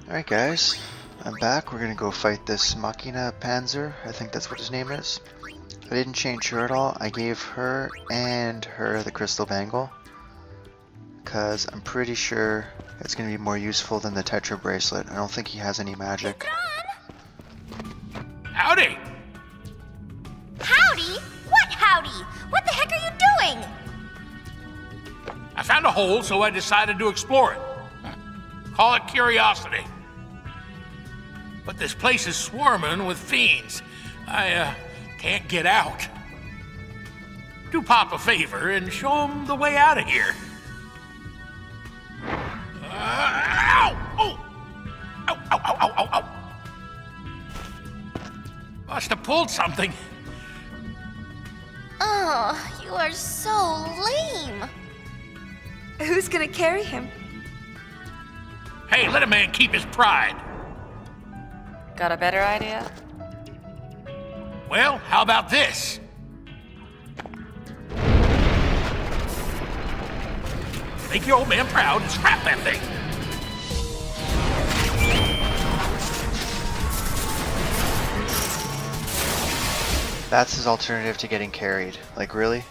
Alright guys, I'm back. We're gonna go fight this Machina Panzer. I think that's what his name is. I didn't change her at all. I gave her and her the crystal bangle, because I'm pretty sure it's gonna be more useful than the Tetra bracelet. I don't think he has any magic. Howdy! Howdy? What howdy? What the heck are you doing? I found a hole, so I decided to explore it. Call it curiosity. But this place is swarming with fiends. I can't get out. Do Pop a favor and show him the way out of here. Ow! Oh! Ow, ow, ow, ow, ow, ow! Must have pulled something. Oh, you are so lame. Who's gonna carry him? Hey, let a man keep his pride. Got a better idea? Well, how about this? Make your old man proud and scrap that thing. That's his alternative to getting carried. Like, really?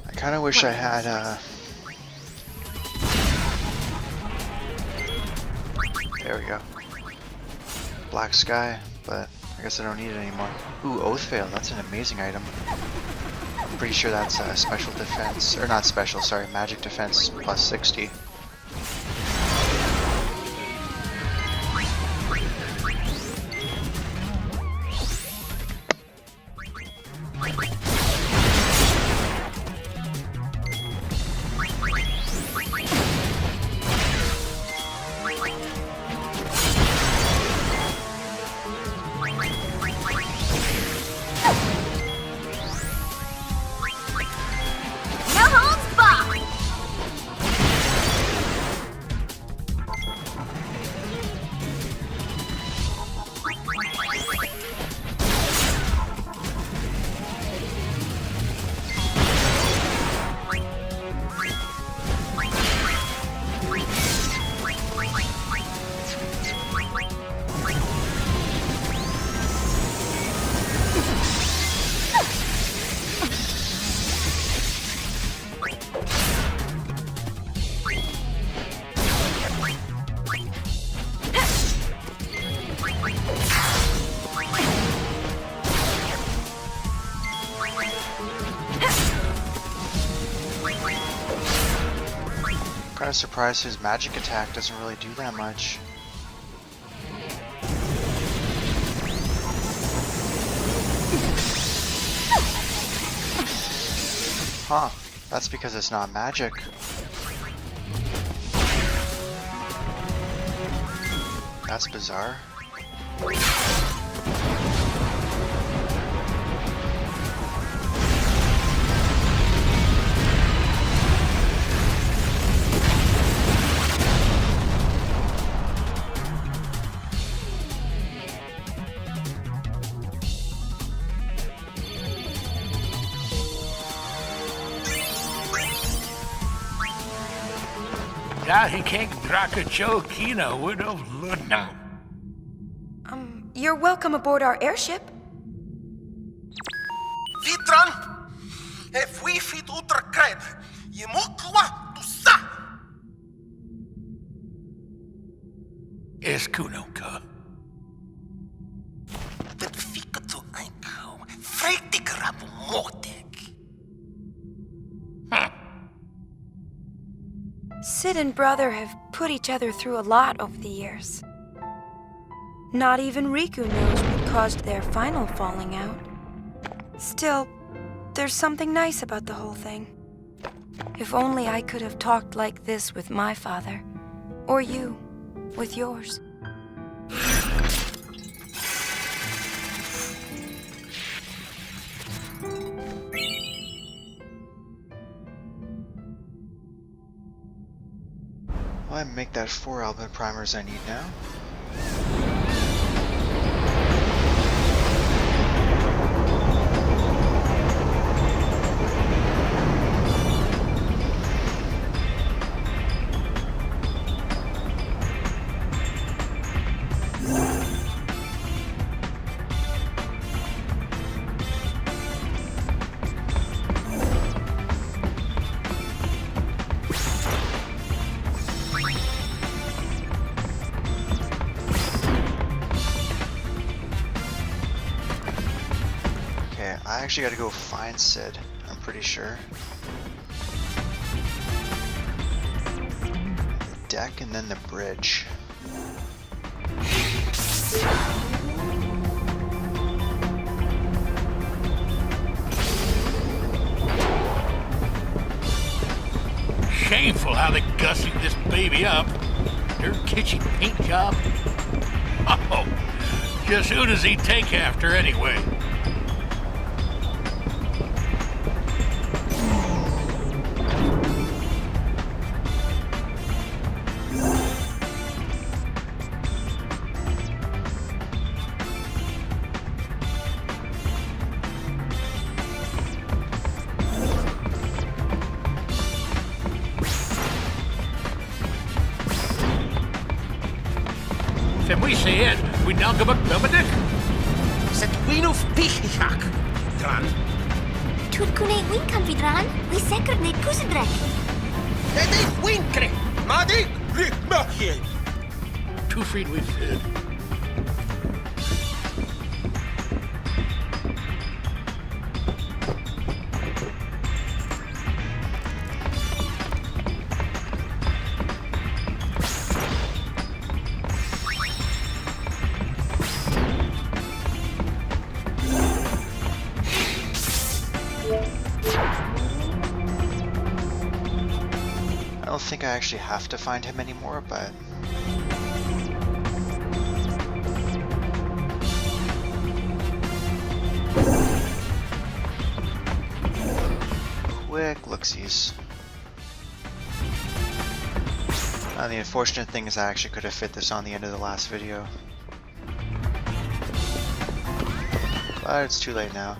I kinda wish I had there we go. Black Sky, but I guess I don't need it anymore. Ooh, Oath Veil, that's an amazing item. I'm pretty sure that's special defense, or not special, sorry, magic defense plus 60. No holds barred. Kinda surprised his magic attack doesn't really do that much. Huh, that's because it's not magic. That's bizarre. Ja, he can't draka Joe Kino would have ludno. You're welcome aboard our airship. Vitran, if we fit uter cred, je mokwa tu sa. Es Kunoka. Dat fieke tu aiko, motek. Huh. Sid and brother have put each other through a lot over the years. Not even Riku knows what caused their final falling out. Still, there's something nice about the whole thing. If only I could have talked like this with my father, or you, with yours. Well, I make that 4 element primers I need now. I actually gotta go find Sid, I'm pretty sure. The deck and then the bridge. Shameful how they gussied this baby up. Their kitchen paint job. Oh, just who does he take after anyway? If we say it, we now go back Belvedere. Zet win of pichak. Dran. Tut kunei winkan vidran, we sekert ne kusidrek. Dat ik winkre. Maar ik mag je. Too freed we said. I don't think I actually have to find him anymore, but... quick looksies. The unfortunate thing is I actually could have fit this on the end of the last video. But it's too late now.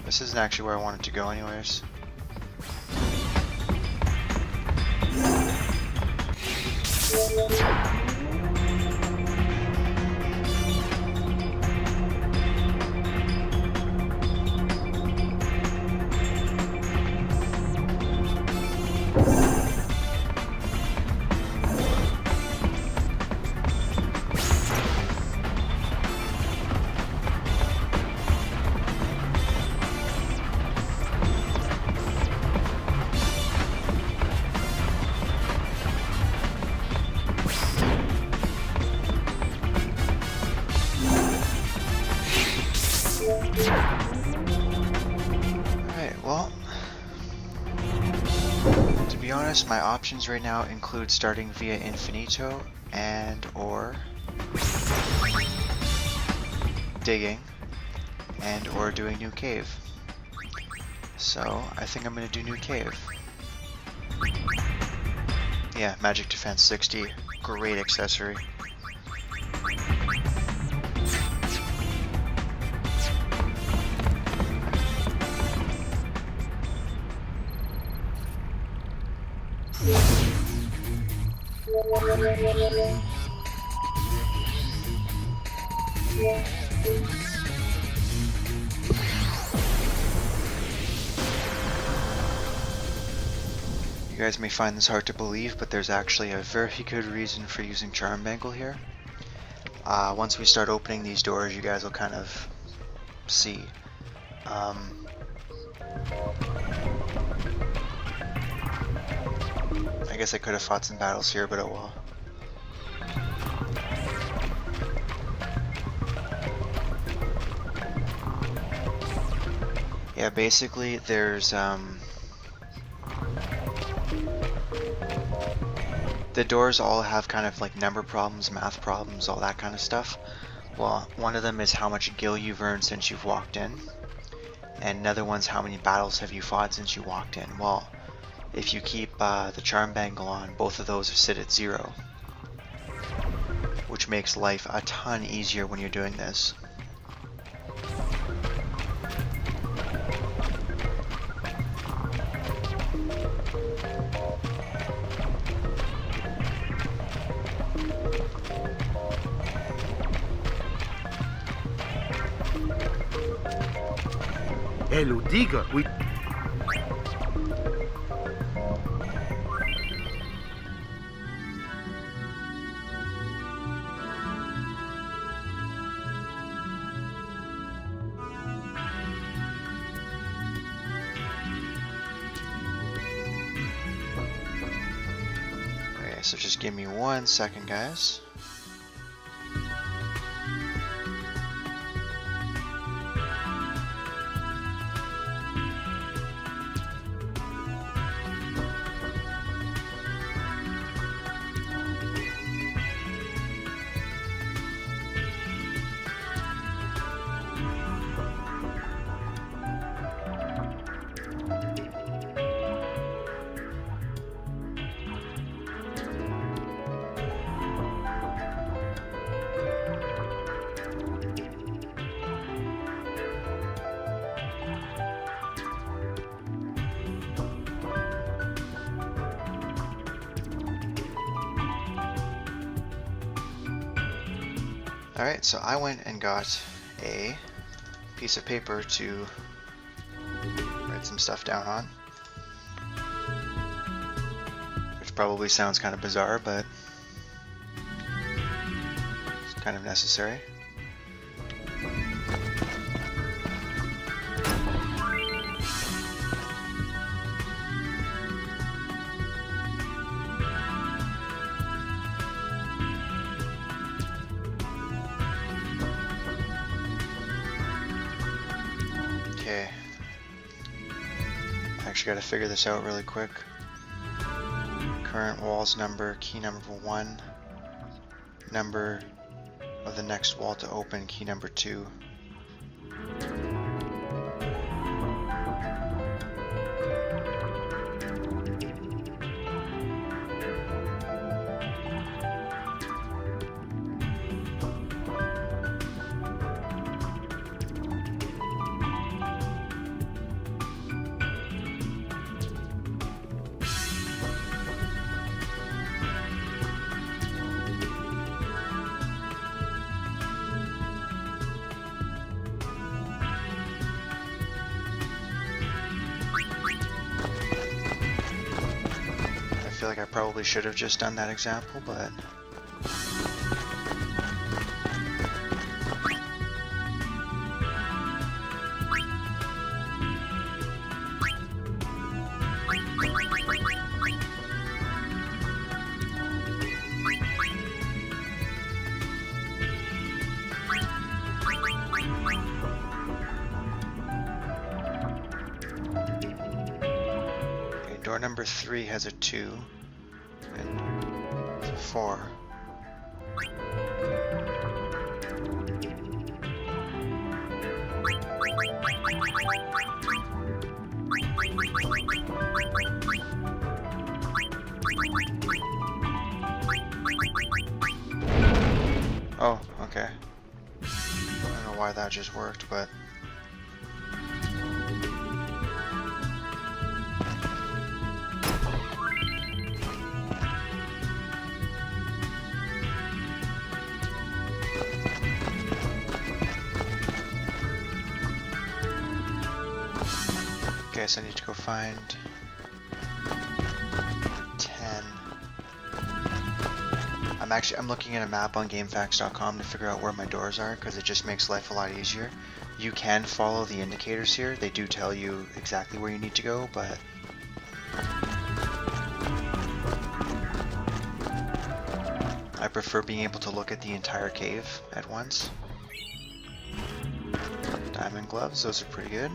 This isn't actually where I wanted to go anyways. Alright, well, to be honest, my options right now include starting Via Infinito and or digging and or doing New Cave. So I think I'm going to do New Cave. Yeah, Magic Defense 60, great accessory. You guys may find this hard to believe, but there's actually a very good reason for using Charm Bangle here. Once we start opening these doors, you guys will kind of see. I guess I could have fought some battles here, but oh well. Yeah, basically there's the doors all have kind of like number problems, math problems, all that kind of stuff. Well, one of them is how much gil you've earned since you've walked in, and another one's how many battles have you fought since you walked in. Well, if you keep the charm bangle on, both of those sit at 0, which makes life a ton easier when you're doing this. Hey, Ludiga, we... Okay, so just give me 1 second, guys. Alright, so I went and got a piece of paper to write some stuff down on. Which probably sounds kind of bizarre, but it's kind of necessary. Okay, I actually got to figure this out really quick. Current walls number, key number 1, number of the next wall to open, key number 2. I feel like I probably should have just done that example, but okay, door number 3 has a 2 and a 4. Oh, okay. I don't know why that just worked, but okay, so I need to go find 10. I'm I'm looking at a map on GameFAQs.com to figure out where my doors are because it just makes life a lot easier. You can follow the indicators here. They do tell you exactly where you need to go, but I prefer being able to look at the entire cave at once. Diamond gloves, those are pretty good.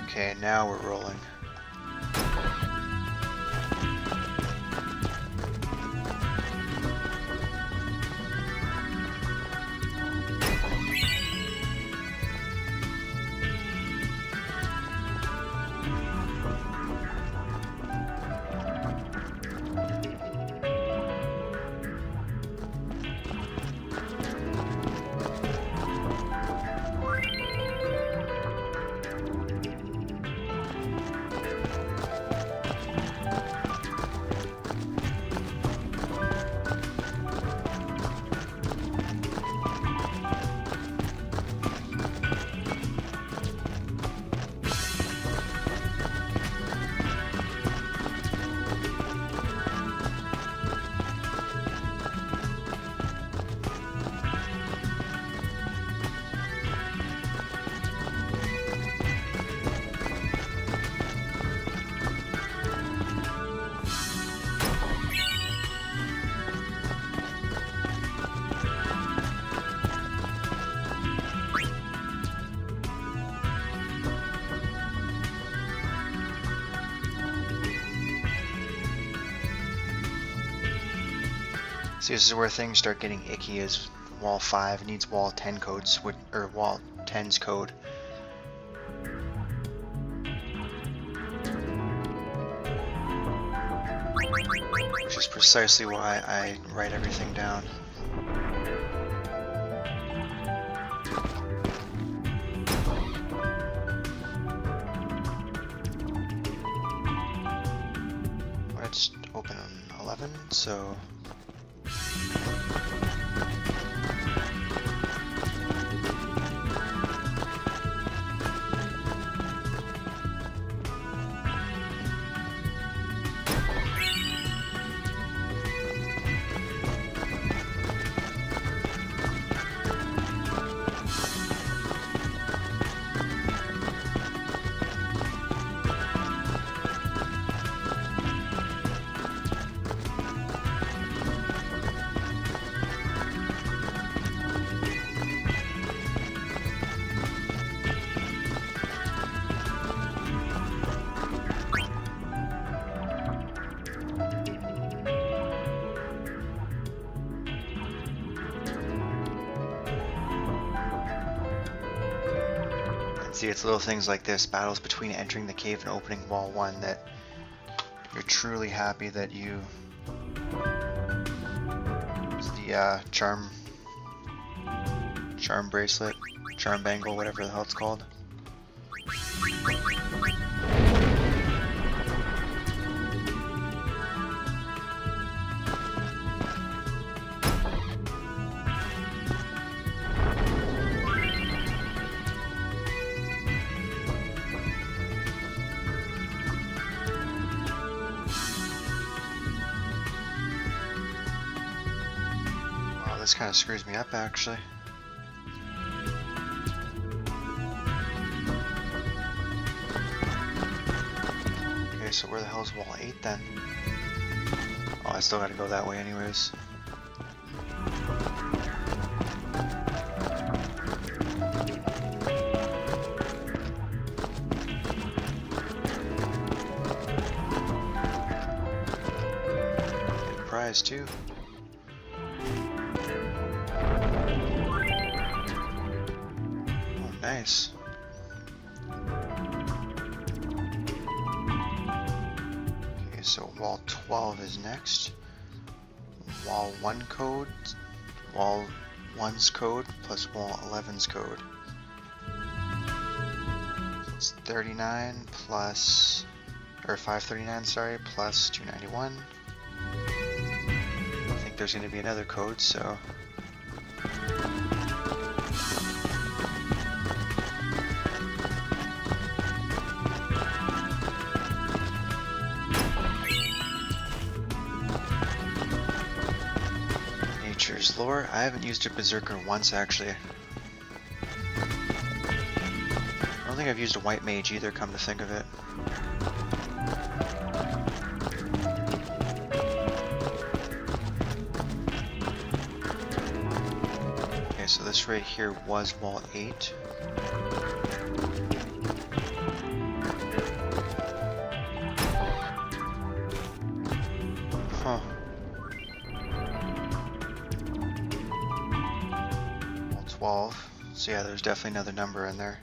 Okay, now we're rolling. See, this is where things start getting icky as wall 5 needs wall 10 codes, or wall 10's code. Which is precisely why I write everything down. Let's open on 11, so... See, it's little things like this, battles between entering the cave and opening wall 1, that you're truly happy that you... It's the charm bracelet, charm bangle, whatever the hell it's called. This kind of screws me up, actually. Okay, so where the hell is wall 8 then? Oh, I still gotta go that way anyways. Good prize too. Okay, so wall 12 is next. Wall 1 code, wall 1's code plus wall 11's code. So it's 39 plus, or 539, sorry, plus 291. I think there's going to be another code, so. Nature's Lore. I haven't used a Berserker once actually. I don't think I've used a White Mage either, come to think of it. Okay, so this right here was wall 8. Huh. Wall 12. So yeah, there's definitely another number in there.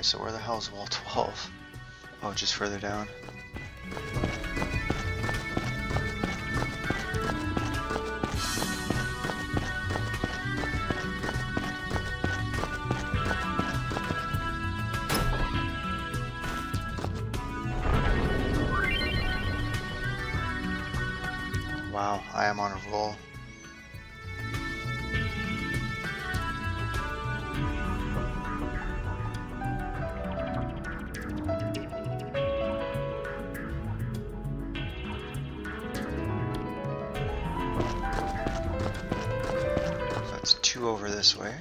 So where the hell is wall 12? Oh, just further down. Wow, I am on a roll. Over this way.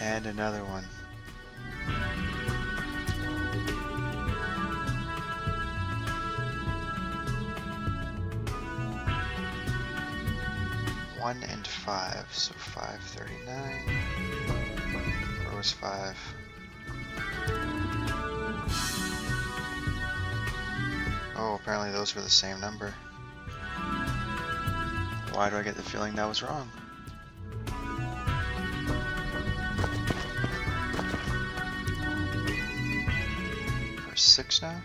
And another one. One and 5, so 539. Where was 5? Oh, apparently those were the same number. Why do I get the feeling that was wrong? For 6 now?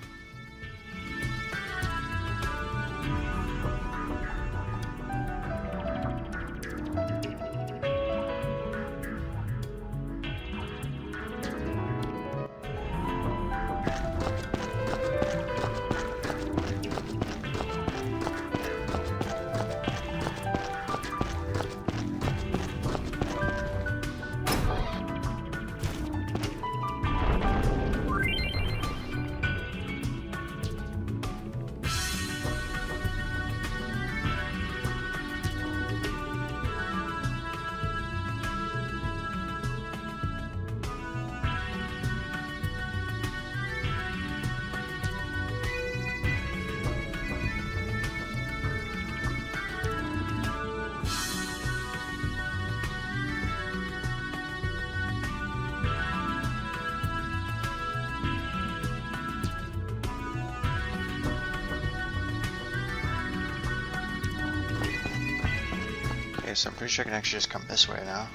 Okay, so I'm pretty sure I can actually just come this way now.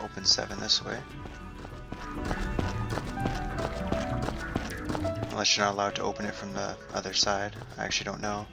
Open 7 this way. Unless you're not allowed to open it from the other side. I actually don't know.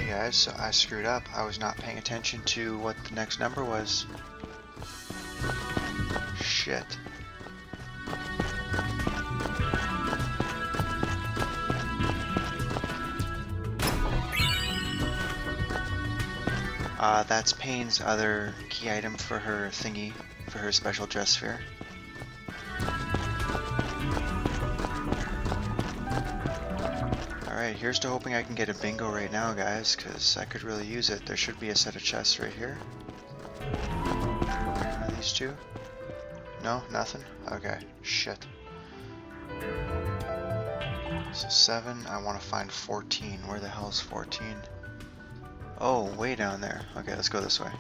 Guys, so I screwed up. I was not paying attention to what the next number was. Shit. That's Payne's other key item for her thingy, for her special dress sphere. Alright, here's to hoping I can get a bingo right now, guys, because I could really use it. There should be a set of chests right here. Are these two? No? Nothing? Okay. Shit. So 7, I want to find 14. Where the hell is 14? Oh, way down there. Okay, let's go this way.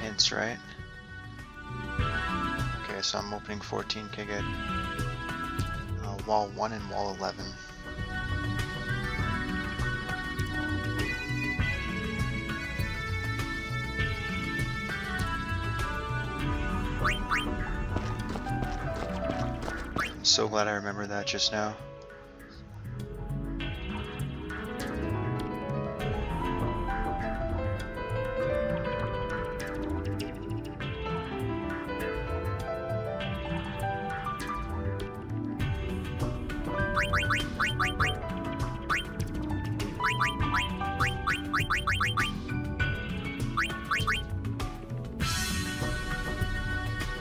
Hints, right? Okay, so I'm opening 14. Okay, good. Wall 1 and wall 11. I'm so glad I remembered that just now.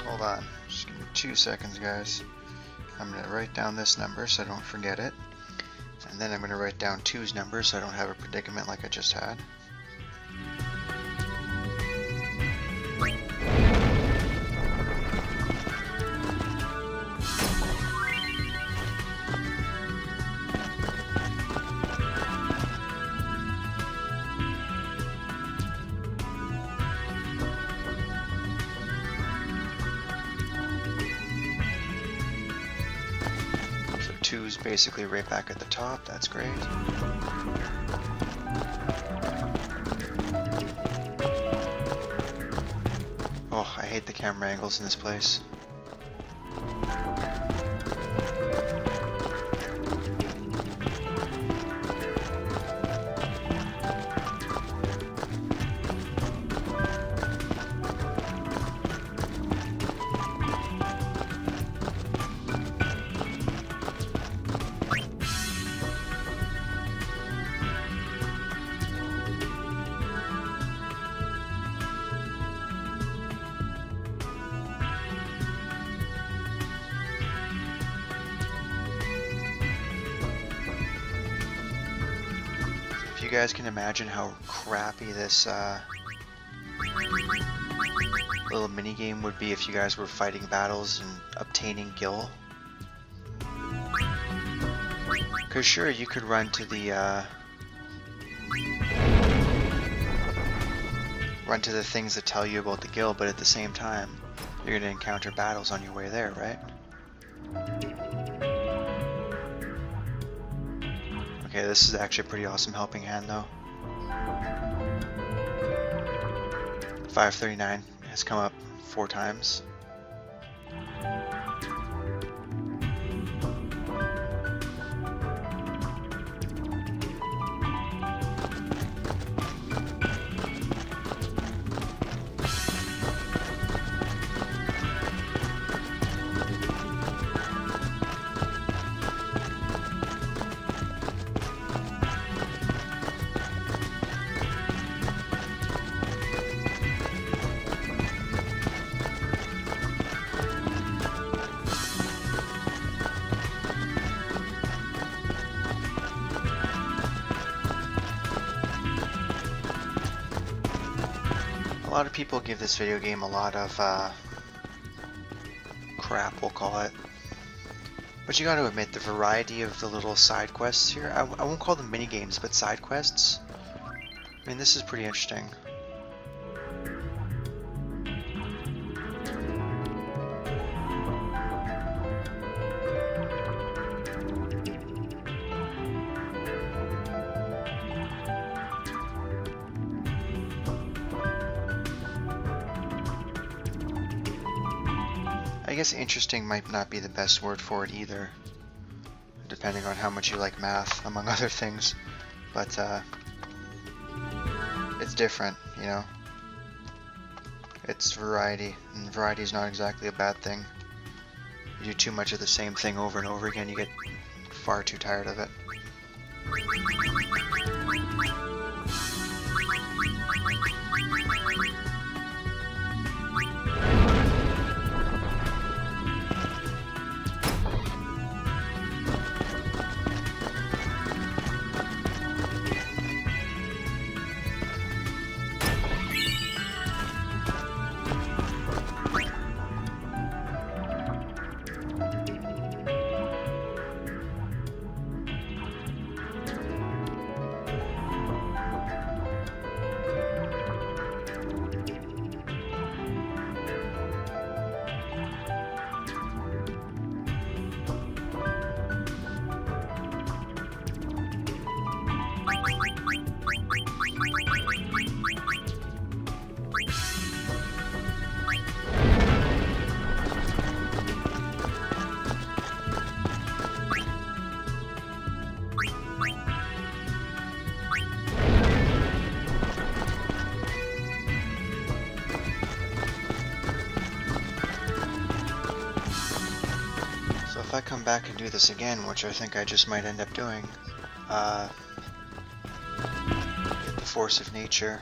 Hold on, just give me 2 seconds, guys. I'm going to write down this number so I don't forget it. And then I'm going to write down 2's number so I don't have a predicament like I just had. So 2's basically right back at the top, that's great. Oh, I hate the camera angles in this place. You guys can imagine how crappy this little mini game would be if you guys were fighting battles and obtaining gil. Cause sure, you could run to the things that tell you about the gil, but at the same time, you're gonna encounter battles on your way there, right? Okay, this is actually a pretty awesome helping hand though. 539 has come up 4 times. A lot of people give this video game a lot of crap, we'll call it. But you gotta admit, the variety of the little side quests here, I won't call them mini games, but side quests. I mean, this is pretty interesting. I guess interesting might not be the best word for it either, depending on how much you like math, among other things. But it's different, you know. It's variety, and variety is not exactly a bad thing. You do too much of the same thing over and over again, you get far too tired of it. If I come back and do this again, which I think I just might end up doing, the force of nature.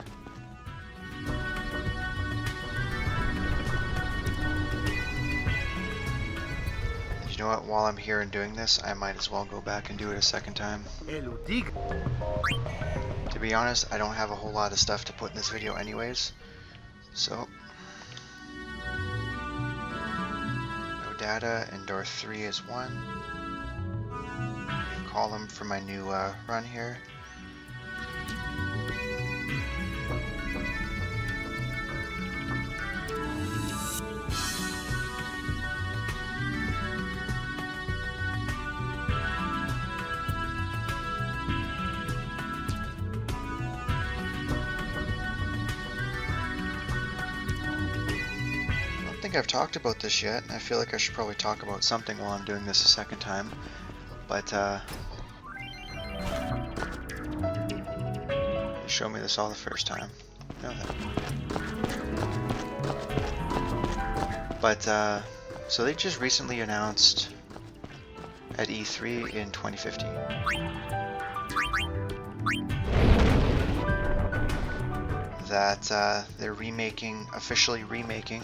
And you know what, while I'm here and doing this, I might as well go back and do it a second time. To be honest, I don't have a whole lot of stuff to put in this video anyways, so data, and door 3 is 1. Column for my new run here. I don't think I've talked about this yet, and I feel like I should probably talk about something while I'm doing this a second time, but you showed me this all the first time. Know that. But so they just recently announced at E3 in 2015 that they're officially remaking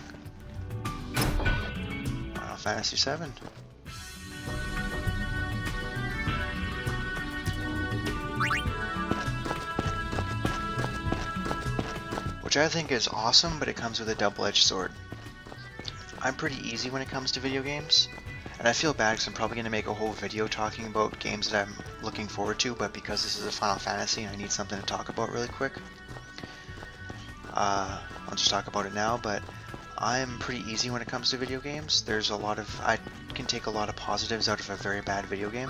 Final Fantasy VII. Which I think is awesome, but it comes with a double-edged sword. I'm pretty easy when it comes to video games, and I feel bad because I'm probably going to make a whole video talking about games that I'm looking forward to, but because this is a Final Fantasy and I need something to talk about really quick, I'll just talk about it now. But I'm pretty easy when it comes to video games. I can take a lot of positives out of a very bad video game.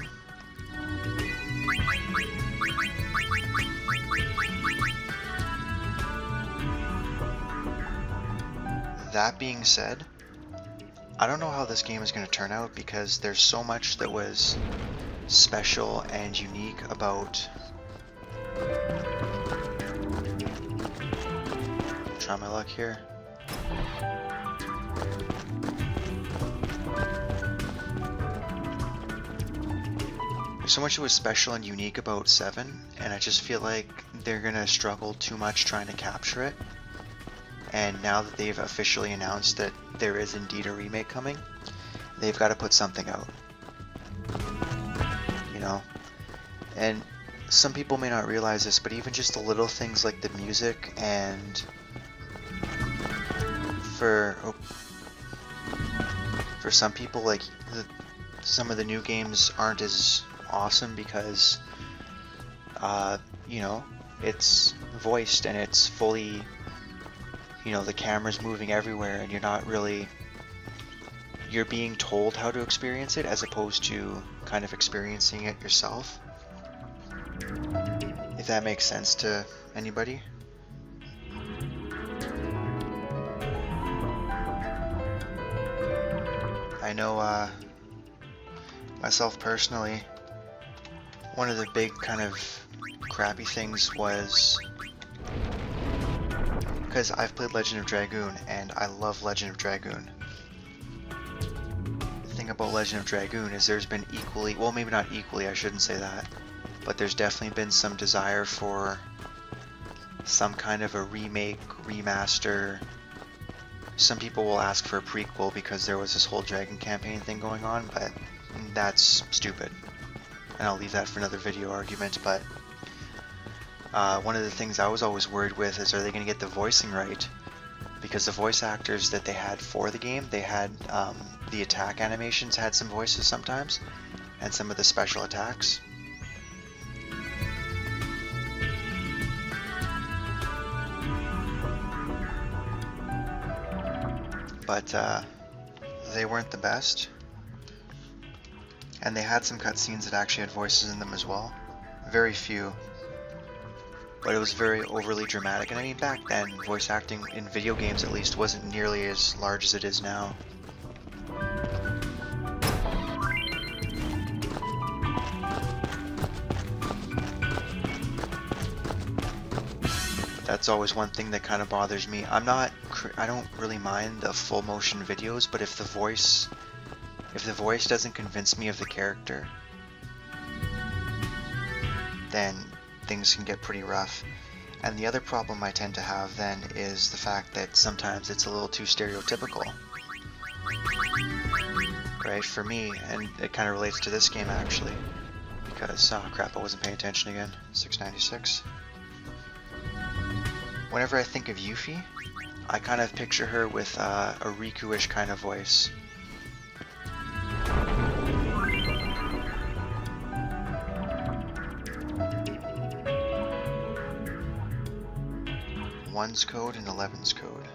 That being said, I don't know how this game is going to turn out because there's so much that was special and unique about... Try my luck here. There's so much that was special and unique about 7, and I just feel like they're going to struggle too much trying to capture it. And now that they've officially announced that there is indeed a remake coming, they've got to put something out. You know? And some people may not realize this, but even just the little things like the music and for some people, like some of the new games aren't as awesome because you know, it's voiced and it's fully, you know, the camera's moving everywhere and you're being told how to experience it as opposed to kind of experiencing it yourself. If that makes sense to anybody. I know myself personally, one of the big kind of crappy things was, because I've played Legend of Dragoon and I love Legend of Dragoon. The thing about Legend of Dragoon is there's been equally, well maybe not equally, I shouldn't say that, but there's definitely been some desire for some kind of a remake, remaster. Some people will ask for a prequel because there was this whole Dragon campaign thing going on, but that's stupid. And I'll leave that for another video argument, but one of the things I was always worried with is, are they going to get the voicing right? Because the voice actors that they had for the game, they had the attack animations had some voices sometimes, and some of the special attacks. But they weren't the best. And they had some cutscenes that actually had voices in them as well. Very few. But it was very overly dramatic. And I mean, back then, voice acting in video games at least wasn't nearly as large as it is now. But that's always one thing that kind of bothers me. I don't really mind the full motion videos, but if the voice doesn't convince me of the character, then things can get pretty rough. And the other problem I tend to have then is the fact that sometimes it's a little too stereotypical. Right, for me, and it kind of relates to this game actually, because, oh crap, I wasn't paying attention again. 696. Whenever I think of Yuffie, I kind of picture her with a Riku-ish kind of voice. One's code and 11's code,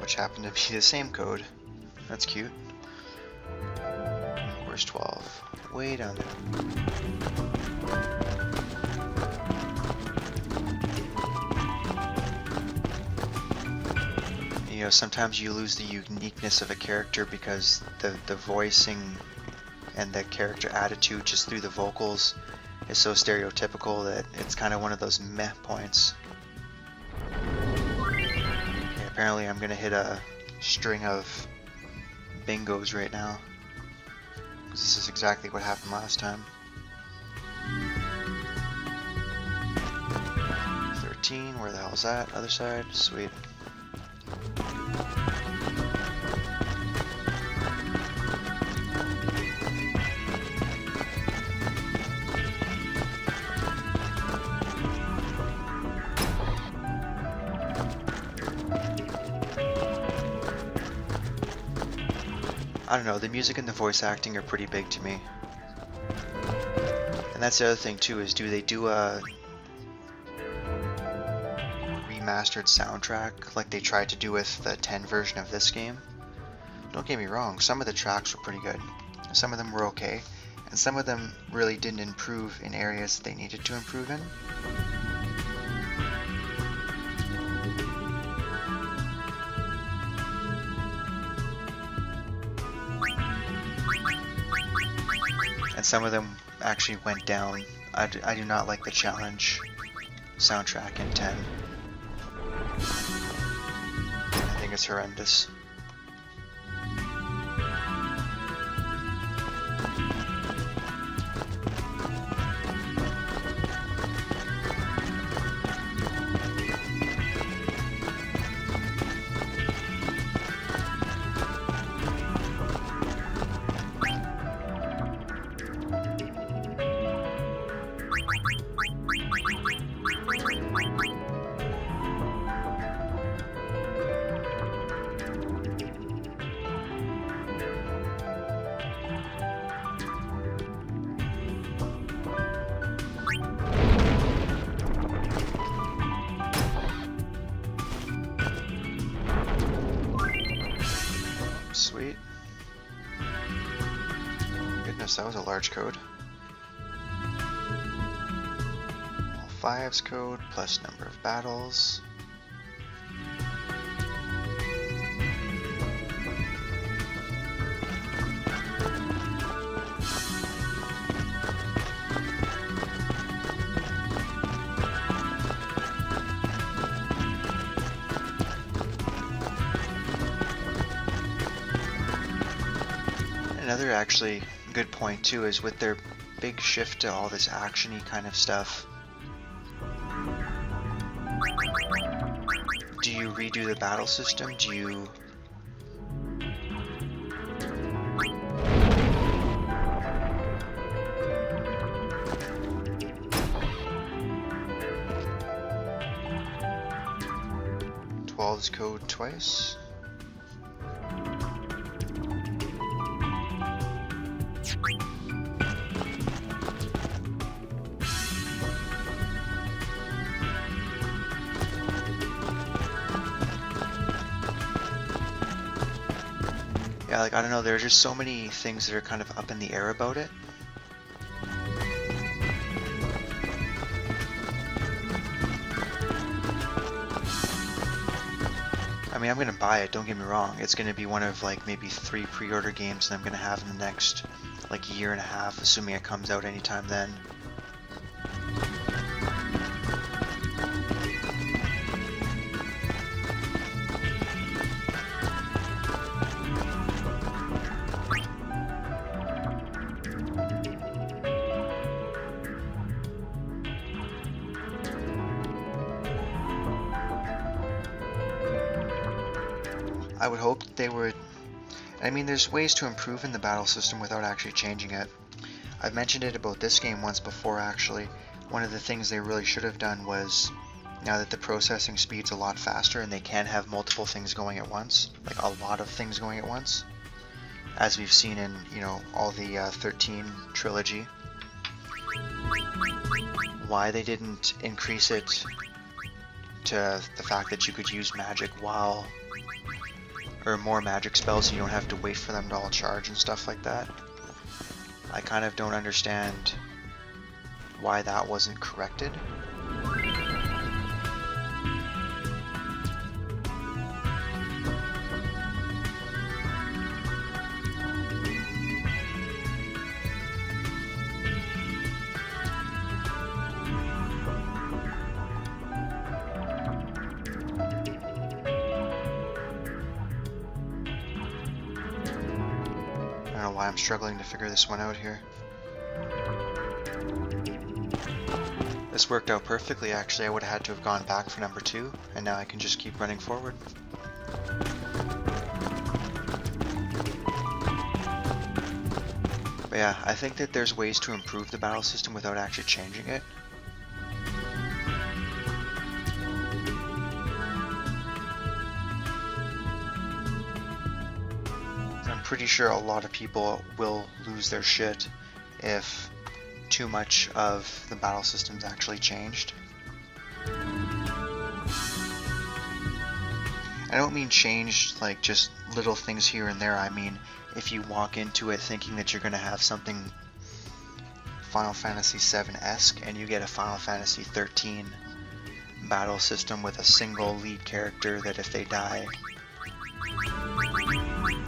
which happen to be the same code. That's cute. Where's 12? Way down there. You know, sometimes you lose the uniqueness of a character because the voicing and the character attitude just through the vocals is so stereotypical that it's kind of one of those meh points. Okay, apparently I'm gonna hit a string of bingos right now, because this is exactly what happened last time. 13, where the hell is that? Other side? Sweet. I don't know, the music and the voice acting are pretty big to me. And that's the other thing too, is do they do a remastered soundtrack like they tried to do with the 10 version of this game? Don't get me wrong, some of the tracks were pretty good. Some of them were okay, and some of them really didn't improve in areas they needed to improve in. Some of them actually went down. I do not like the challenge soundtrack in 10. I think it's horrendous. Sweet. Goodness, that was a large code. All 5's code plus number of battles. another actually good point too is with their big shift to all this action-y kind of stuff. Do you redo the battle system? Do you... code twice. Yeah, like I don't know, there are just so many things that are kind of up in the air about it. I mean, I'm gonna buy it, don't get me wrong. It's gonna be one of like maybe 3 pre-order games that I'm gonna have in the next like year and a half, assuming it comes out anytime then. I would hope they would. I mean, there's ways to improve in the battle system without actually changing it. I've mentioned it about this game once before actually. One of the things they really should have done was, now that the processing speed's a lot faster and they can have multiple things going at once, like a lot of things going at once, as we've seen in, you know, all the 13 trilogy. Why they didn't increase it to the fact that you could use magic while, or more magic spells so you don't have to wait for them to all charge and stuff like that. I kind of don't understand why that wasn't corrected. I don't know why I'm struggling to figure this one out here. This worked out perfectly actually. I would have had to have gone back for number 2, and now I can just keep running forward. But yeah, I think that there's ways to improve the battle system without actually changing it. I'm pretty sure a lot of people will lose their shit if too much of the battle system's actually changed. I don't mean changed like just little things here and there. I mean if you walk into it thinking that you're going to have something Final Fantasy VII-esque and you get a Final Fantasy 13 battle system with a single lead character that if they die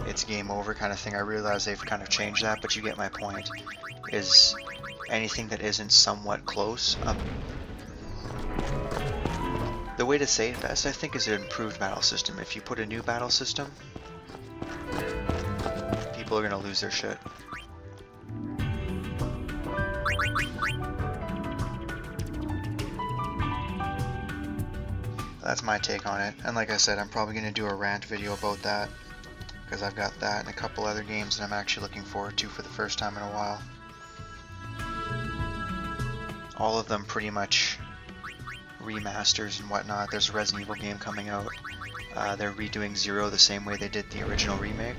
it's game over kind of thing. I realize they've kind of changed that, but you get my point. Is anything that isn't somewhat close. The way to say it best, I think, is an improved battle system. If you put a new battle system, people are going to lose their shit. That's my take on it. And like I said, I'm probably going to do a rant video about that, because I've got that and a couple other games that I'm actually looking forward to for the first time in a while. All of them pretty much remasters and whatnot. There's a Resident Evil game coming out. They're redoing Zero the same way they did the original remake,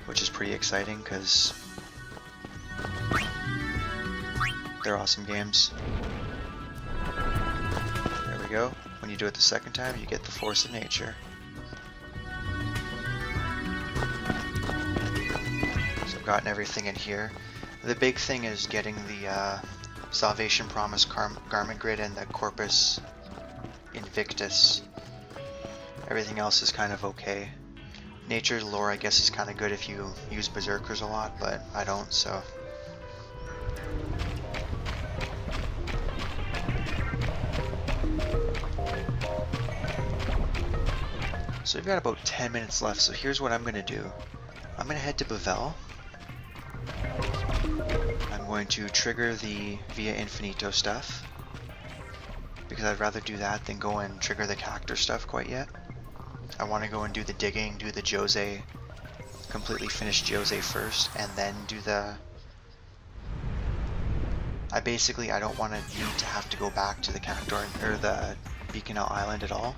which is pretty exciting because they're awesome games. There we go. When you do it the second time, you get the force of nature. So I've gotten everything in here. The big thing is getting the Salvation Promise Garment Grid and the Corpus Invictus. Everything else is kind of okay. Nature's Lore, I guess, is kind of good if you use Berserkers a lot, but I don't, so. So we've got about 10 minutes left, so here's what I'm going to do. I'm going to head to Bevelle, going to trigger the Via Infinito stuff, because I'd rather do that than go and trigger the Cactor stuff quite yet. I want to go and do the digging, do the Jose, completely finish Jose first, and then do the... I don't want to need to have to go back to the Cactor or the Beacon Island at all.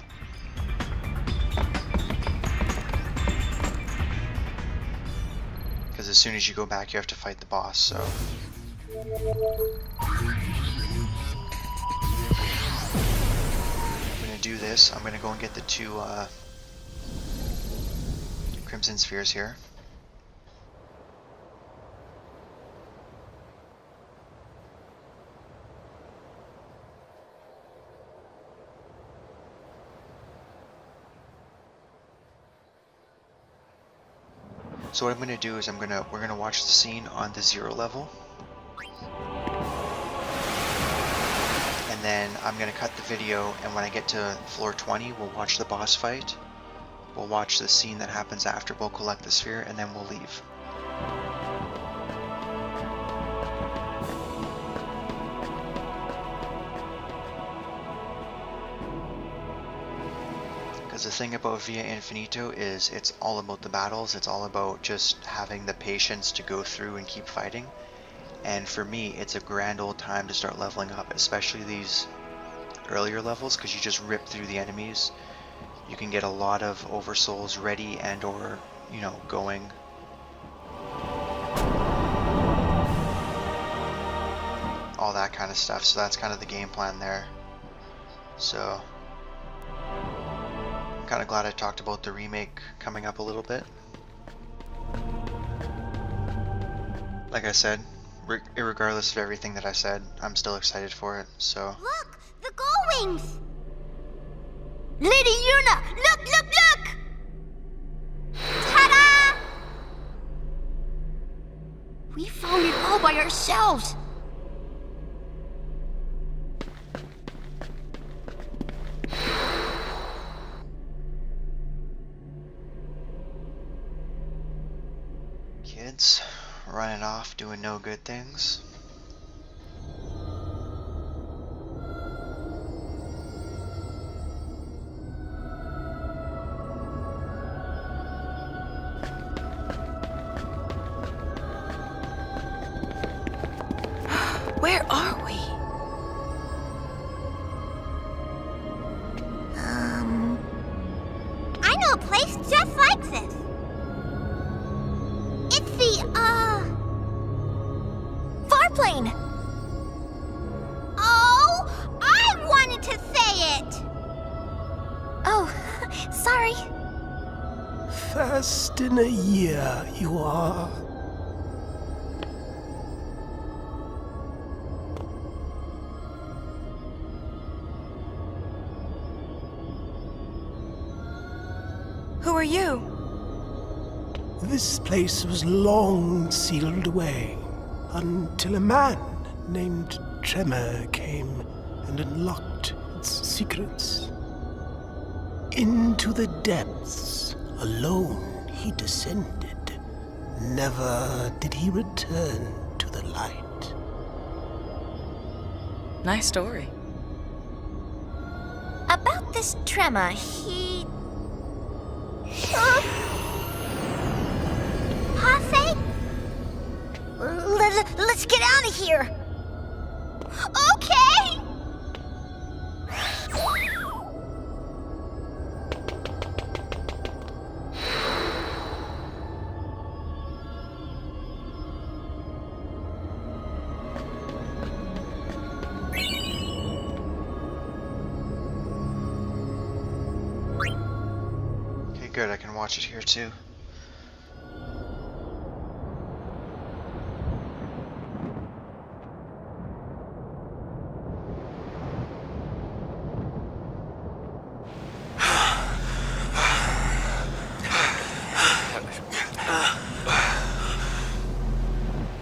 Because as soon as you go back, you have to fight the boss, so... I'm gonna do this. I'm gonna go and get the 2 Crimson Spheres here. So what I'm gonna do is we're gonna watch the scene on the 0 level. And then I'm gonna cut the video, and when I get to floor 20, we'll watch the boss fight. We'll watch the scene that happens after, we'll collect the sphere, and then we'll leave. Because the thing about Via Infinito is it's all about the battles, it's all about just having the patience to go through and keep fighting. And for me, it's a grand old time to start leveling up, especially these earlier levels, because you just rip through the enemies. You can get a lot of oversouls ready and or, you know, going. All that kind of stuff, so that's kind of the game plan there. So... I'm kind of glad I talked about the remake coming up a little bit. Like I said, regardless of everything that I said, I'm still excited for it, so... Look! The gull wings! Lady Yuna! Look, look, look! Ta-da! We found it all by ourselves! Kids running off doing no good things. Where are we? I know a place just like this. It's the, Farplane. Oh, I wanted to say it. Oh, sorry. First in a year, you are. Who are you? This place was long sealed away, until a man named Tremor came and unlocked its secrets. Into the depths, alone he descended. Never did he return to the light. Nice story. About this Tremor, he... Passe? Let's get out of here. Okay. Okay, good, I can watch it here too.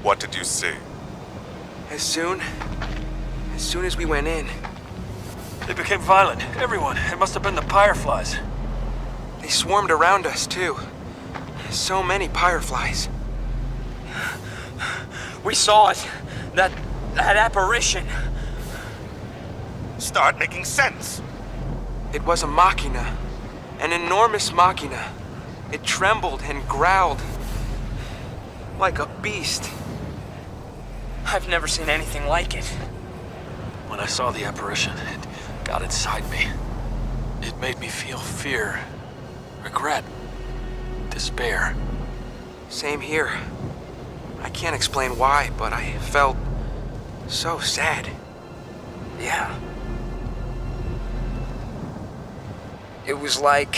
What did you see? As soon as we went in, they became violent. Everyone. It must have been the Fireflies. They swarmed around us, too. So many Fireflies. We saw it. That apparition. Start making sense. It was a machina. An enormous machina. It trembled and growled. Like a beast. I've never seen anything like it. When I saw the apparition, it got inside me. It made me feel fear, regret, despair. Same here. I can't explain why, but I felt so sad. Yeah. It was like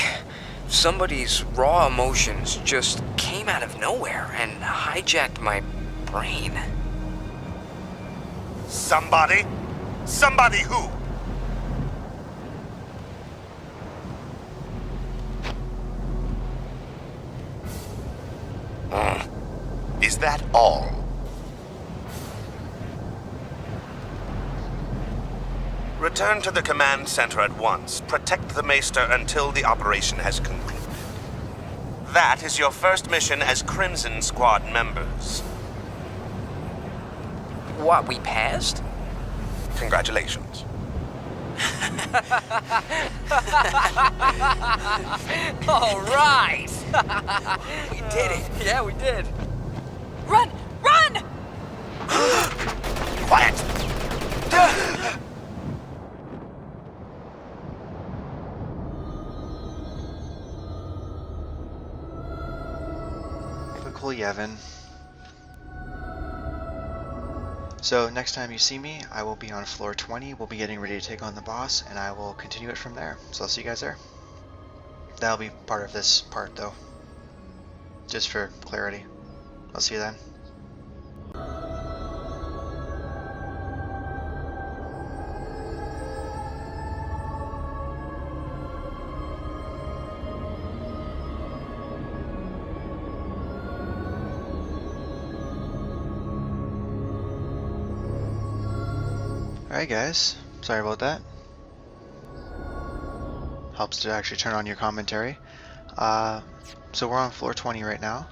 somebody's raw emotions just came out of nowhere and hijacked my brain. Somebody? Somebody who? Is that all? Return to the command center at once. Protect the Maester until the operation has concluded. That is your first mission as Crimson Squad members. What, we passed? Congratulations. All right! We did it. Yeah, we did. Run! Run! Quiet! Typical Yevon. So next time you see me, I will be on floor 20. We'll be getting ready to take on the boss, and I will continue it from there. So I'll see you guys there. That'll be part of this part though, just for clarity. I'll see you then. Alright guys, sorry about that. Helps to actually turn on your commentary. So we're on floor 20 right now.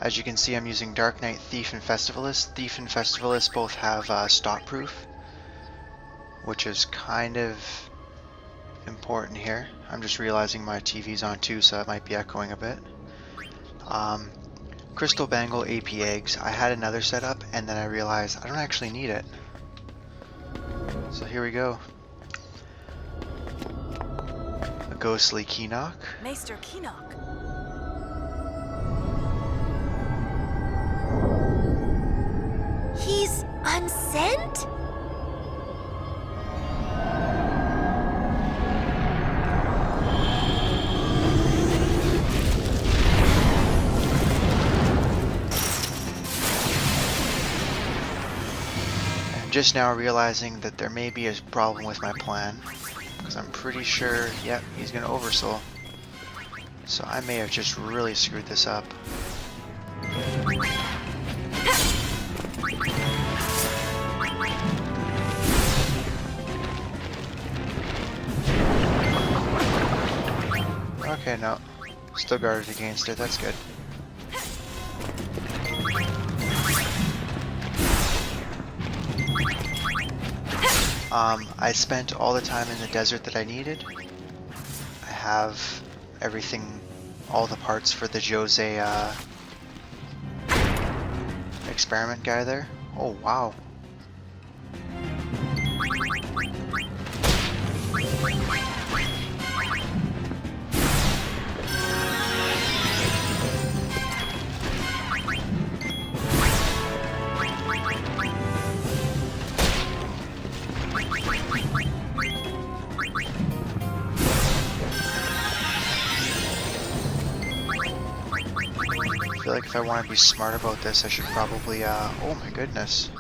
As you can see, I'm using Dark Knight, Thief, and Festivalist. Thief and Festivalist both have stop proof, which is kind of important here. I'm just realizing my TV's on too, so it might be echoing a bit. Crystal Bangle, AP Eggs. I had another setup, and then I realized I don't actually need it. So here we go. A ghostly Keenock. Maester Keenock. He's unsent? Just now realizing that there may be a problem with my plan, because I'm pretty sure, yep, he's gonna oversoul. So I may have just really screwed this up. Okay, no, still guarded against it, that's good. I spent all the time in the desert that I needed. I have everything, all the parts for the Jose experiment guy there. Oh wow. I feel like if I want to be smart about this, I should probably, oh my goodness.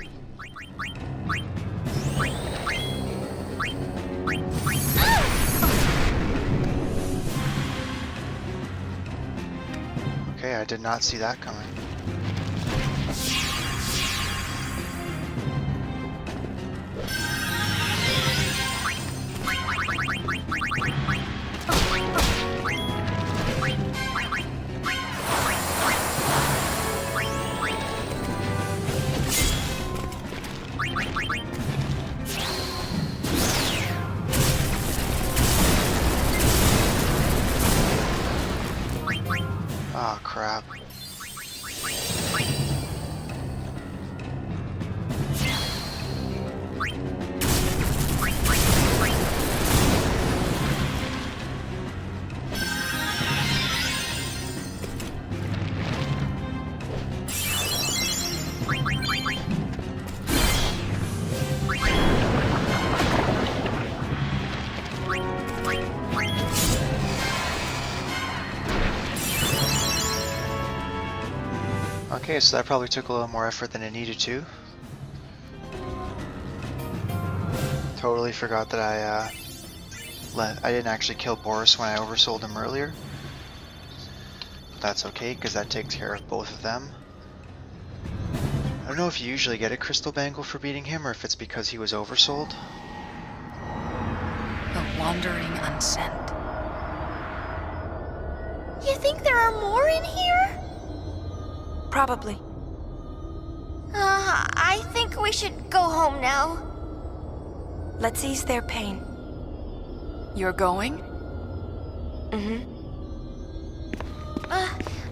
Okay, I did not see that coming. Okay, so that probably took a little more effort than it needed to. Totally forgot that I didn't actually kill Boris when I oversold him earlier. But that's okay, because that takes care of both of them. I don't know if you usually get a crystal bangle for beating him, or if it's because he was oversold. The wandering unsent. You think there are more in here? Probably. I think we should go home now. Let's ease their pain. You're going? Mm-hmm.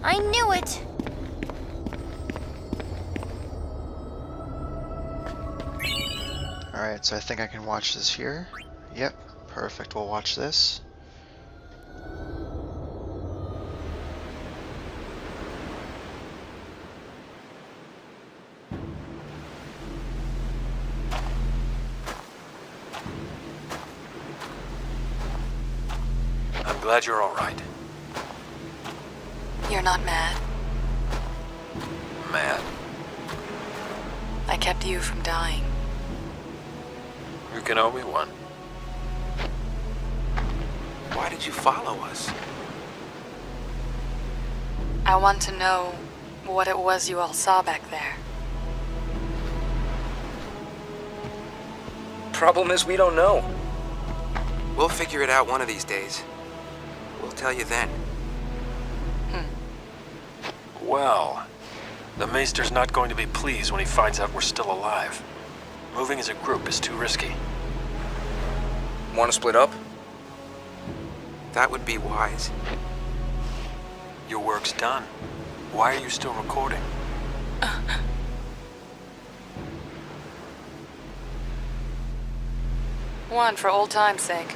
I knew it. Alright, so I think I can watch this here. Yep, perfect, we'll watch this. I'm glad you're all right. You're not mad? Mad? I kept you from dying. You can owe me one. Why did you follow us? I want to know what it was you all saw back there. Problem is, we don't know. We'll figure it out one of these days. We'll tell you then. Well, the Maester's not going to be pleased when he finds out we're still alive. Moving as a group is too risky. Want to split up? That would be wise. Your work's done. Why are you still recording? One for old time's sake.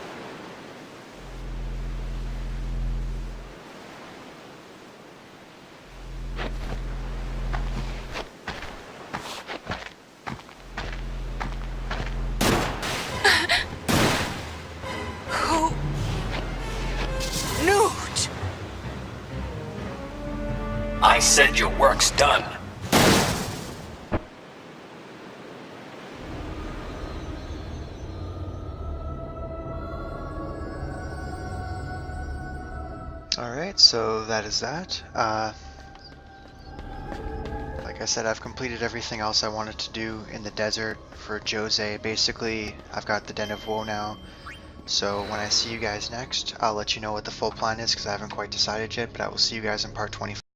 Who? Newt! I said your work's done. Alright, so that is that. Like I said, I've completed everything else I wanted to do in the desert for Jose. Basically, I've got the Den of Woe now. So when I see you guys next, I'll let you know what the full plan is, because I haven't quite decided yet, but I will see you guys in part 25.